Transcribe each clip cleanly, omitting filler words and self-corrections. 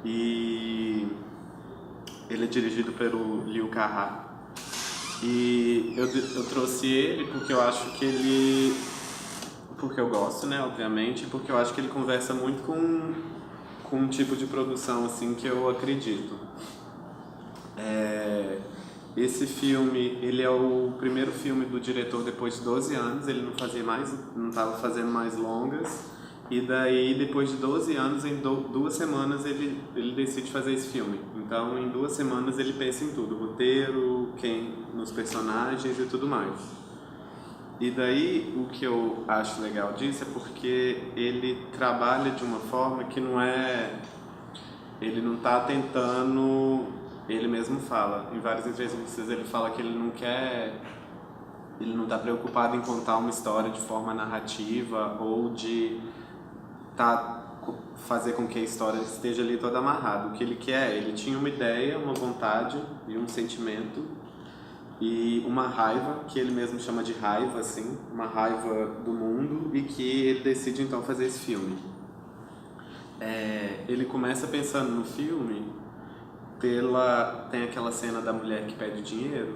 e ele é dirigido pelo Liu Kang. E eu trouxe ele porque eu acho que ele... Porque eu gosto, né, obviamente, e porque eu acho que ele conversa muito com um tipo de produção, assim, que eu acredito. Esse filme, ele é o primeiro filme do diretor depois de 12 anos, ele não estava fazendo mais longas, e daí depois de 12 anos, em 2 semanas, ele decide fazer esse filme. Então, em 2 semanas ele pensa em tudo, roteiro, nos personagens e tudo mais. E daí, o que eu acho legal disso é porque ele trabalha de uma forma que não é... Ele não está tentando... Ele mesmo fala, em várias entrevistas ele fala que ele não está preocupado em contar uma história de forma narrativa ou de fazer com que a história esteja ali toda amarrada. O que ele quer, ele tinha uma ideia, uma vontade e um sentimento e uma raiva, que ele mesmo chama de raiva, assim, uma raiva do mundo, e que ele decide então fazer esse filme. Ele começa pensando no filme tem aquela cena da mulher que pede dinheiro.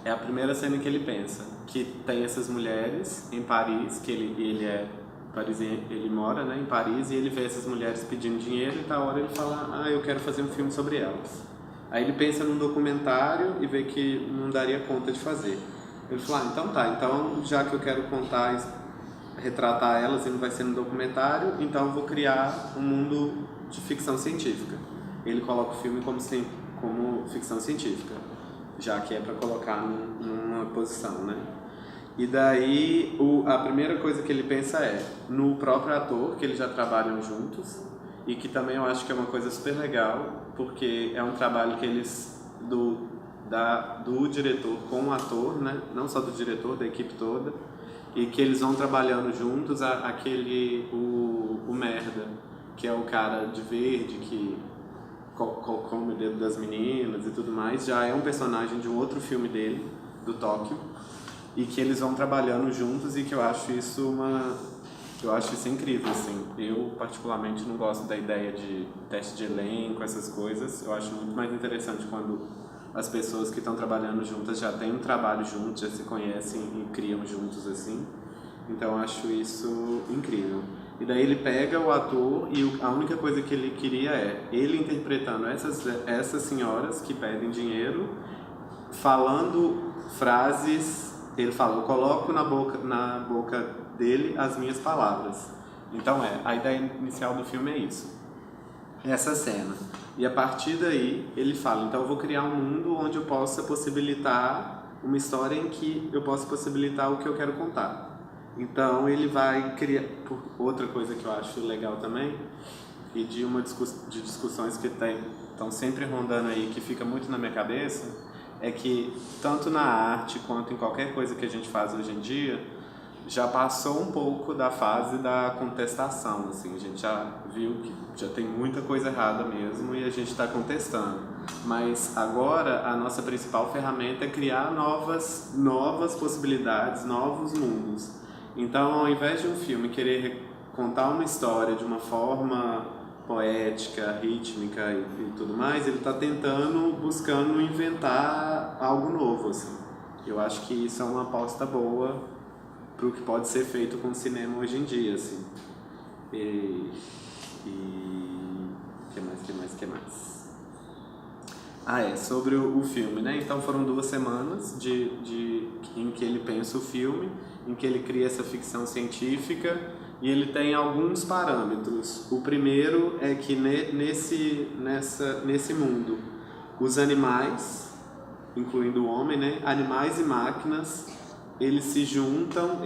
É a primeira cena que ele pensa, que tem essas mulheres em Paris, que ele é parisiense, ele mora, né, em Paris, e ele vê essas mulheres pedindo dinheiro e da hora ele fala, eu quero fazer um filme sobre elas. Aí ele pensa num documentário e vê que não daria conta de fazer. Ele fala, então já que eu quero retratar elas e não vai ser no documentário, então eu vou criar um mundo de ficção científica. Ele coloca o filme como ficção científica, já que é para colocar numa posição, né? E daí a primeira coisa que ele pensa é no próprio ator, que eles já trabalham juntos, e que também eu acho que é uma coisa super legal, porque é um trabalho que eles do diretor com o ator, né? Não só do diretor, da equipe toda, e que eles vão trabalhando juntos. O merda, que é o cara de verde que come o dedo das meninas e tudo mais, já é um personagem de um outro filme dele, do Tóquio, e que eles vão trabalhando juntos, e que eu acho isso incrível, assim. Eu particularmente não gosto da ideia de teste de elenco, essas coisas. Eu acho muito mais interessante quando as pessoas que estão trabalhando juntas já têm um trabalho juntos, já se conhecem e criam juntos, assim. Então eu acho isso incrível. E daí ele pega o ator e a única coisa que ele queria é ele interpretando essas senhoras que pedem dinheiro, falando frases. Ele fala, eu coloco na boca dele as minhas palavras. Então a ideia inicial do filme é isso, essa cena. E a partir daí ele fala, então eu vou criar um mundo onde eu possa possibilitar uma história em que eu possa possibilitar o que eu quero contar. Então ele vai criar... Outra coisa que eu acho legal também, e de discussões que estão sempre rondando aí, que fica muito na minha cabeça, é que tanto na arte quanto em qualquer coisa que a gente faz hoje em dia, já passou um pouco da fase da contestação, assim. A gente já viu que já tem muita coisa errada mesmo e a gente está contestando. Mas agora a nossa principal ferramenta é criar novas possibilidades, novos mundos. Então, ao invés de um filme querer contar uma história de uma forma poética, rítmica e tudo mais, ele está buscando inventar algo novo, assim. Eu acho que isso é uma aposta boa para o que pode ser feito com o cinema hoje em dia, assim. Que mais? Sobre o filme, né? Então foram 2 semanas em que ele pensa o filme, em que ele cria essa ficção científica, e ele tem alguns parâmetros. O primeiro é que nesse mundo, os animais, incluindo o homem, né? Animais e máquinas, eles se juntam,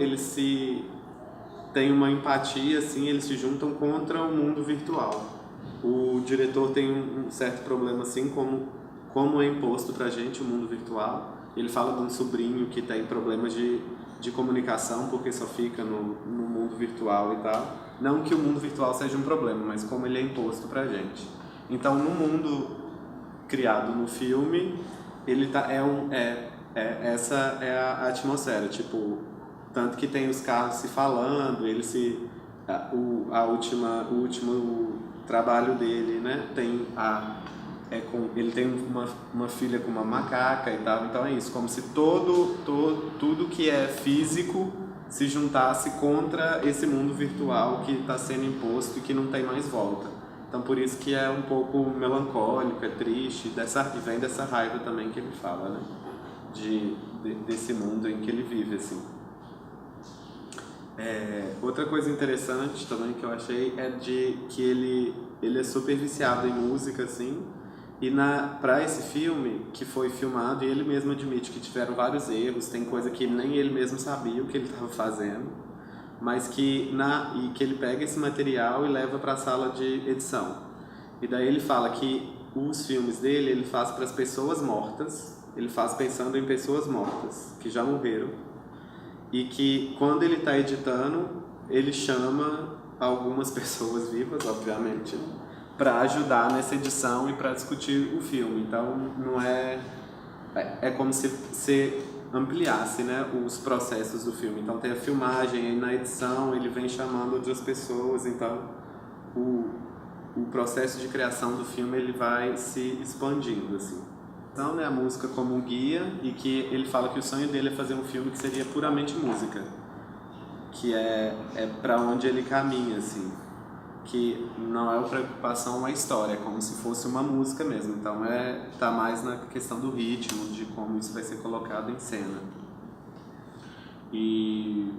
têm uma empatia, assim, eles se juntam contra o mundo virtual. O diretor tem um certo problema, assim, como é imposto pra gente o mundo virtual. Ele fala de um sobrinho que tem problemas de comunicação porque só fica no mundo virtual e tal. Não que o mundo virtual seja um problema, mas como ele é imposto pra gente. Então, no mundo criado no filme, essa é a atmosfera, tipo, tanto que tem os carros se falando, trabalho dele, né, ele tem uma filha com uma macaca e tal, então é isso, como se tudo que é físico se juntasse contra esse mundo virtual que está sendo imposto e que não tem mais volta. Então por isso que é um pouco melancólico, é triste, e vem dessa raiva também que ele fala, né, desse mundo em que ele vive, assim. Outra coisa interessante também que eu achei é de que ele é super viciado em música, assim, e para esse filme que foi filmado, e ele mesmo admite que tiveram vários erros, tem coisa que nem ele mesmo sabia o que ele estava fazendo, mas que ele pega esse material e leva para a sala de edição. E daí ele fala que os filmes dele ele faz para as pessoas mortas, ele faz pensando em pessoas mortas que já morreram, e que quando ele está editando ele chama algumas pessoas vivas, obviamente, para ajudar nessa edição e para discutir o filme. Então não é como se ampliasse, né, os processos do filme. Então tem a filmagem, e na edição ele vem chamando outras pessoas, então o processo de criação do filme ele vai se expandindo, assim. Então, né, a música como um guia, e que ele fala que o sonho dele é fazer um filme que seria puramente música, que é para onde ele caminha, assim, que não é uma preocupação a história, é como se fosse uma música mesmo. Então tá mais na questão do ritmo, de como isso vai ser colocado em cena. E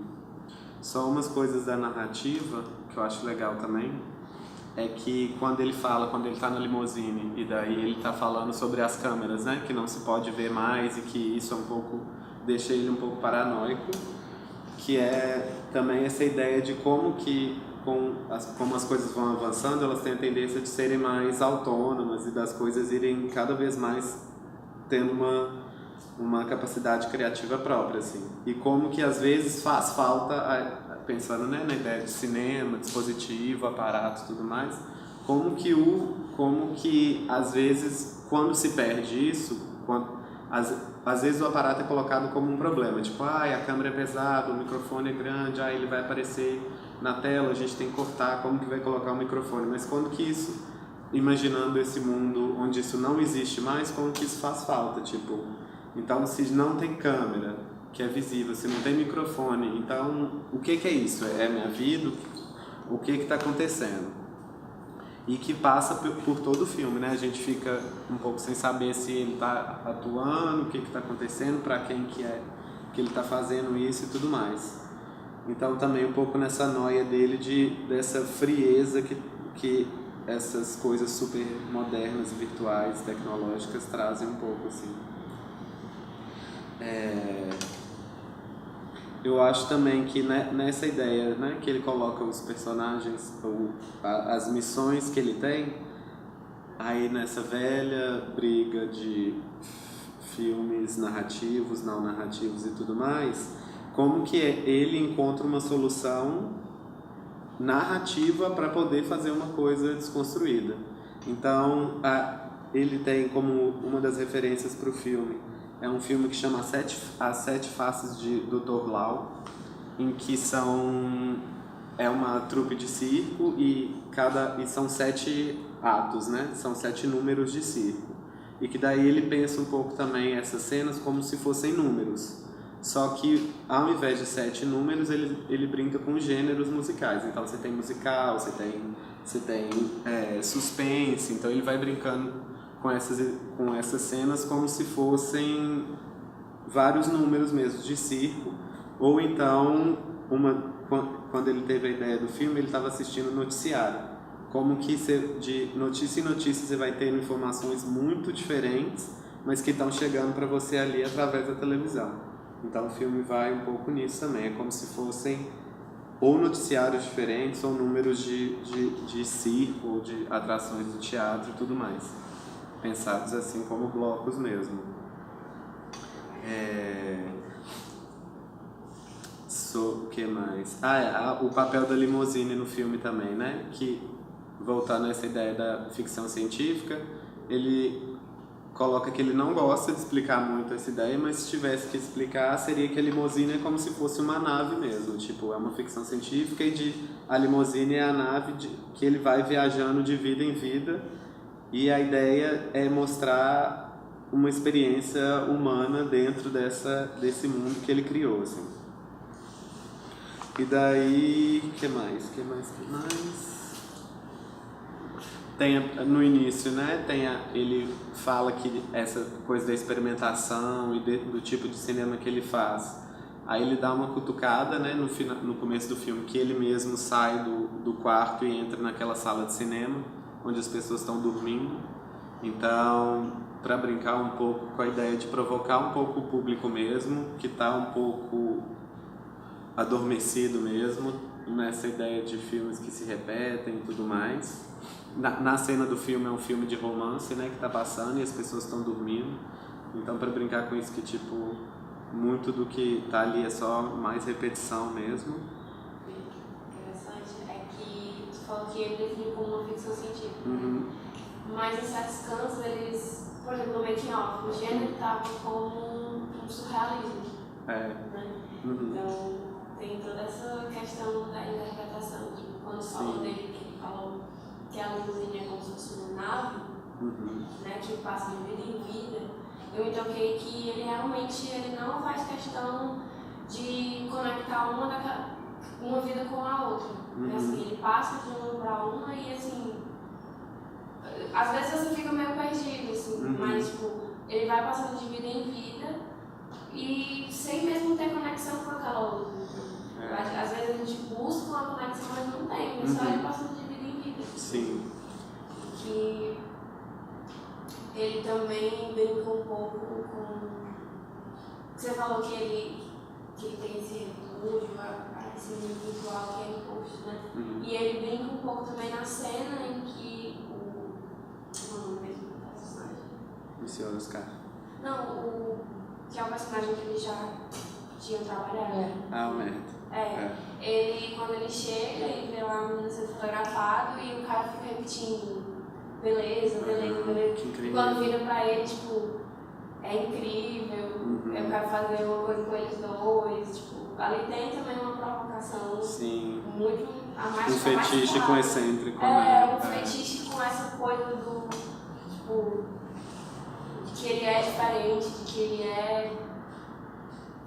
só umas coisas da narrativa que eu acho legal também é que quando ele está na limusine, e daí ele está falando sobre as câmeras, né, que não se pode ver mais, e que isso deixa ele um pouco paranoico, que é também essa ideia de como as coisas vão avançando, elas têm a tendência de serem mais autônomas e das coisas irem cada vez mais tendo uma capacidade criativa própria, assim. E como que às vezes faz falta, pensando, né, na ideia de cinema, dispositivo, aparato e tudo mais, como que às vezes quando se perde isso, às vezes o aparato é colocado como um problema, tipo, a câmera é pesada, o microfone é grande, ele vai aparecer na tela, a gente tem que cortar, como que vai colocar o microfone? Mas quando que isso, imaginando esse mundo onde isso não existe mais, como que isso faz falta, tipo, então se não tem câmera, que é visível, se não tem microfone, então o que é isso? É minha vida? O que está acontecendo? E que passa por todo o filme, né? A gente fica um pouco sem saber se ele está atuando, o que está acontecendo, para quem que ele está fazendo isso e tudo mais. Então também um pouco nessa noia dele dessa frieza que essas coisas super modernas, virtuais, tecnológicas trazem um pouco, assim. Eu acho também que nessa ideia, né, que ele coloca os personagens, as missões que ele tem, aí nessa velha briga de filmes narrativos, não narrativos e tudo mais, como que ele encontra uma solução narrativa para poder fazer uma coisa desconstruída. Então, ele tem como uma das referências para o filme, é um filme que chama As Sete Faces de Dr. Lau, em que é uma trupe de circo e são 7 atos, né? São 7 números de circo. E que daí ele pensa um pouco também essas cenas como se fossem números. Só que ao invés de 7 números, ele brinca com gêneros musicais. Então você tem musical, você tem suspense, então ele vai brincando com essas cenas como se fossem vários números mesmo de circo, ou então quando ele teve a ideia do filme, ele estava assistindo noticiário, como que de notícia em notícia você vai tendo informações muito diferentes, mas que estão chegando para você ali através da televisão. Então o filme vai um pouco nisso também, é como se fossem ou noticiários diferentes ou números de circo ou de atrações do teatro e tudo mais, pensados assim como blocos mesmo. O que mais? O papel da limusine no filme também, né? Que, voltando a essa ideia da ficção científica, ele coloca que ele não gosta de explicar muito essa ideia, mas se tivesse que explicar, seria que a limusine é como se fosse uma nave mesmo. Tipo, é uma ficção científica e a limusine é a nave que ele vai viajando de vida em vida. E a ideia é mostrar uma experiência humana dentro desse mundo que ele criou, assim. E daí, que mais? Tem no início, né? Ele fala que essa coisa da experimentação e do tipo de cinema que ele faz. Aí ele dá uma cutucada, né? No começo do filme, que ele mesmo sai do quarto e entra naquela sala de cinema, onde as pessoas estão dormindo. Então, para brincar um pouco com a ideia de provocar um pouco o público mesmo, que está um pouco adormecido mesmo, nessa ideia de filmes que se repetem e tudo mais. Na cena do filme é um filme de romance, né, que tá passando e as pessoas estão dormindo. Então, para brincar com isso, que tipo, muito do que tá ali é só mais repetição mesmo. Interessante é que tu falou que ele definiu como uma ficção científica. Uhum. Mas em certos cantos eles, por exemplo, no making off, o gênero estava como um surrealismo. É. Né? Uhum. Então tem toda essa questão da interpretação. Tipo, quando falou dele, que ele falou que a limusine é como se fosse uma nave, né, que passa de vida em vida, eu me toquei que ele realmente não faz questão de conectar uma vida com a outra. Assim, ele passa de uma para uma e assim, às vezes você fica meio perdido, assim, mas tipo, ele vai passando de vida em vida e sem mesmo ter conexão com aquela outra. Às vezes a gente busca uma conexão, mas não tem, é só ele passando de vida em vida. Sim. Que ele também brinca um pouco com... Você falou que ele tem esse refúgio, esse mundo virtual que é imposto, né? E ele brinca um pouco também na cena em que o nome mesmo do personagem? O Sr. Oscar. Não, que é o personagem que ele já tinha trabalhado. Ah, o Merda. Ele, quando ele chega, ele vê lá a menina sendo fotografado e o cara fica repetindo beleza. E quando vira pra ele, tipo, é incrível, eu quero fazer uma coisa com eles dois, tipo, ali tem também uma provocação. Sim. Muito a mais um fetiche com excêntrico, né? Um fetiche com essa coisa do, tipo, de que ele é diferente, de que ele é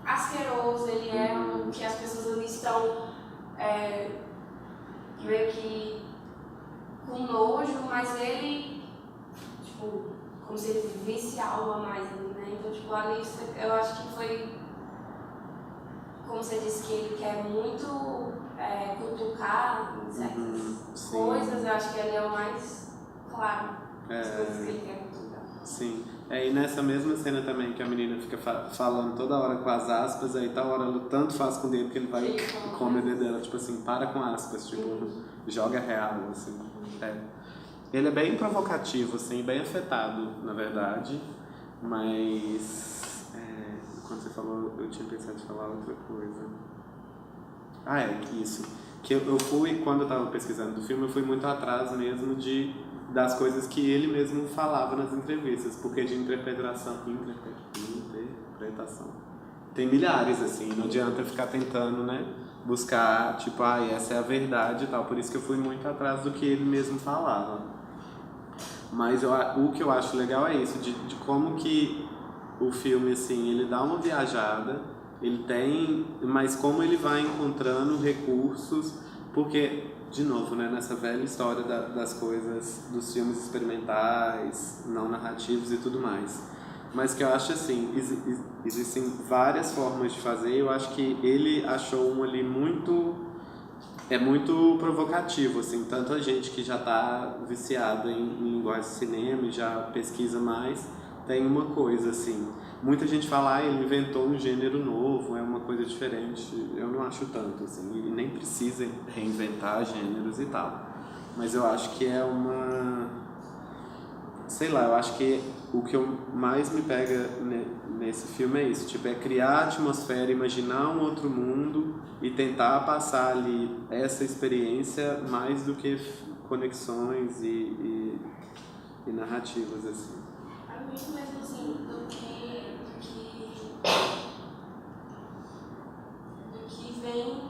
asqueroso, ele é que as pessoas ali estão meio que com nojo, mas ele, tipo, como se ele visse algo a mais ali, né? Então, tipo, ali eu acho que foi, como você disse, que ele quer muito cutucar em certas coisas, eu acho que ele é o mais claro, as coisas que ele quer cutucar. Sim. E nessa mesma cena também, que a menina fica falando toda hora com as aspas, aí tal hora ela tanto faz com o dedo que ele vai e come o dedo dela, tipo assim, para com aspas, tipo, joga real, assim. Ele é bem provocativo, assim, bem afetado, na verdade, mas quando você falou, eu tinha pensado em falar outra coisa. Isso. Que eu fui, quando eu tava pesquisando do filme, eu fui muito atrás mesmo das coisas que ele mesmo falava nas entrevistas, porque de interpretação tem milhares, assim, não adianta ficar tentando, né, buscar, tipo, essa é a verdade e tal, por isso que eu fui muito atrás do que ele mesmo falava. Mas o que eu acho legal é isso, de como que o filme, assim, ele dá uma viajada, mas como ele vai encontrando recursos, porque, de novo, né, nessa velha história das coisas, dos filmes experimentais, não narrativos e tudo mais. Mas que eu acho assim, existem várias formas de fazer, eu acho que ele achou um ali muito provocativo, assim, tanto a gente que já está viciada em linguagem de cinema e já pesquisa mais, tem uma coisa assim, muita gente fala, ele inventou um gênero novo, é uma coisa diferente, eu não acho tanto, assim, ele nem precisa reinventar gêneros e tal, mas eu acho que é eu acho que o que mais me pega nesse filme é isso, tipo, é criar a atmosfera, imaginar um outro mundo e tentar passar ali essa experiência mais do que conexões e narrativas, assim. muito mesmo assim do que vem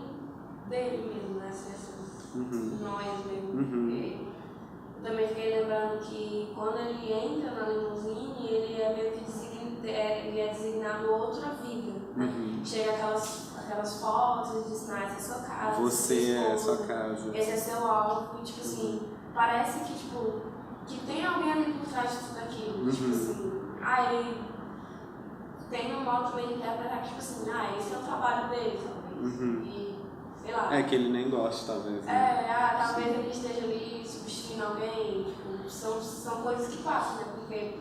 dele mesmo, né? Essas noias mesmo. Porque eu também fiquei lembrando que quando ele entra na limusine, ele é meio que ele é designado outra vida. Né? Chega aquelas fotos de sinais da sua casa. Você é a sua casa. Esse é seu alvo. E, tipo assim, parece que, tipo, que tem alguém ali por trás de tudo aquilo. Tipo assim, ele tem um modo meio interpretar, tipo assim, esse é o trabalho dele, talvez. E, sei lá. É que ele nem gosta, talvez. Né? Talvez ele esteja ali substituindo alguém. Tipo, são coisas que passam, né? Porque.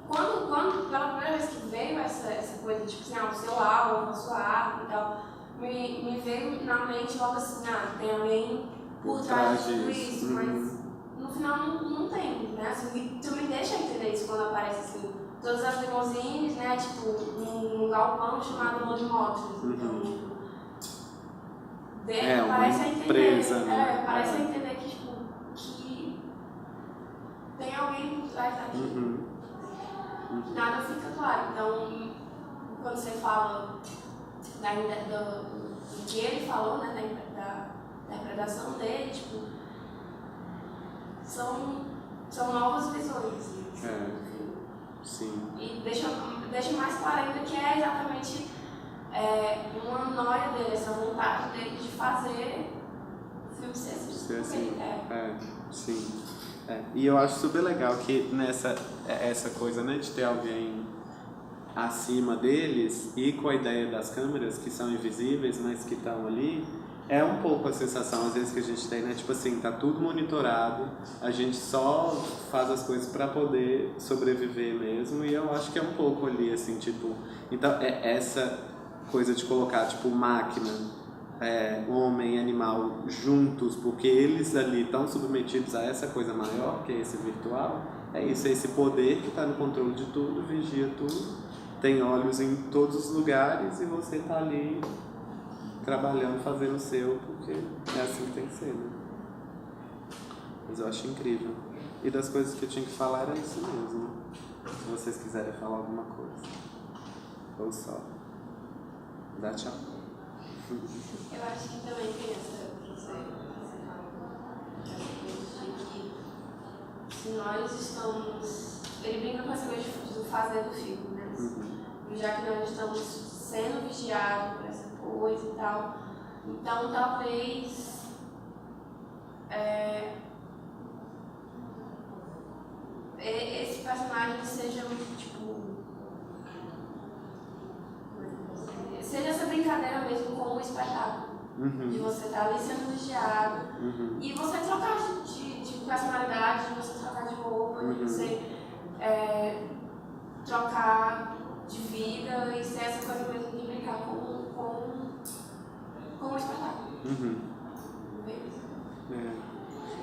Quando pela primeira vez que veio essa coisa, tipo assim, o seu alvo, a sua arma e tal, me veio na mente logo assim, tem alguém por trás de tudo isso, mas no final não tem, né? Assim, tu me deixa entender isso quando aparece assim, todas as limusines, né? Tipo, num galpão chamado Lone Motors. Então, parece a entender, empresa, né? Parece a entender que, tipo, que tem alguém por trás daquilo. Nada fica claro. Então, quando você fala do que ele falou, né, da interpretação dele, tipo, são novas visões. Sim. E deixa mais claro ainda que é exatamente uma noia dele, essa vontade dele de fazer o filme ser assim. Sim. E eu acho super legal que essa coisa, né, de ter alguém acima deles e com a ideia das câmeras que são invisíveis, mas que estão ali, é um pouco a sensação às vezes que a gente tem, né, tipo assim, tá tudo monitorado, a gente só faz as coisas para poder sobreviver mesmo, e eu acho que é um pouco ali, assim, tipo, então é essa coisa de colocar, tipo, máquina, homem e animal juntos, porque eles ali estão submetidos a essa coisa maior, que é esse virtual, é isso, é esse poder que está no controle de tudo, vigia tudo, tem olhos em todos os lugares e você está ali trabalhando, fazendo o seu, porque é assim que tem que ser, né? Mas eu acho incrível. E das coisas que eu tinha que falar era isso mesmo. Se vocês quiserem falar alguma coisa. Ou só. Dá tchau. Eu acho que também tem essa coisa de que se nós estamos... Ele brinca com essa coisa do fazer do filme, né? Já que nós estamos sendo vigiados por essa coisa e tal, então talvez esse personagem seja seja essa brincadeira mesmo com o espetáculo. De você estar ali sendo vigiado e você trocar de personalidade, de você trocar de roupa, de você trocar de vida e ser essa coisa mesmo de brincar com o espetáculo.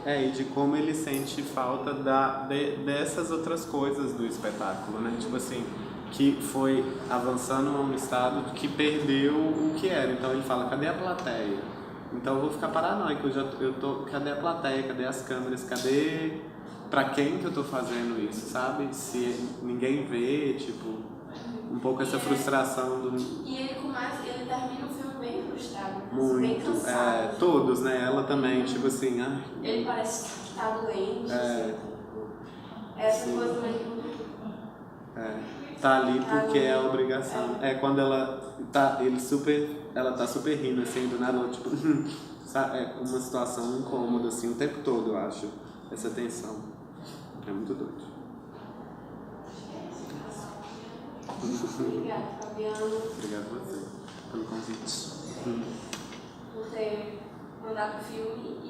E de como ele sente falta dessas outras coisas do espetáculo, né? Tipo assim, que foi avançando a um estado que perdeu o que era. Então ele fala, cadê a plateia? Então eu vou ficar paranoico, cadê a plateia, cadê as câmeras, cadê... Pra quem que eu tô fazendo isso, sabe? Se ninguém vê, tipo... Um pouco essa frustração do... E ele termina o filme bem frustrado, muito, bem cansado. Todos, né? Ela também, tipo assim... Ele parece que tá doente, essa coisa mesmo. Tá ali porque é a obrigação. Quando ela tá super rindo, assim, do nada, tipo... é uma situação incômoda, assim, o tempo todo, eu acho. Essa tensão. É muito doido. Obrigada, Fabiano. Obrigado a você pelo convite. Por ter mandado o filme e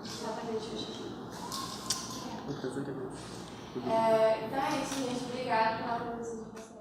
estar pra gente hoje aqui. Um prazer imenso. Então é isso, gente. Obrigada pela presença de vocês.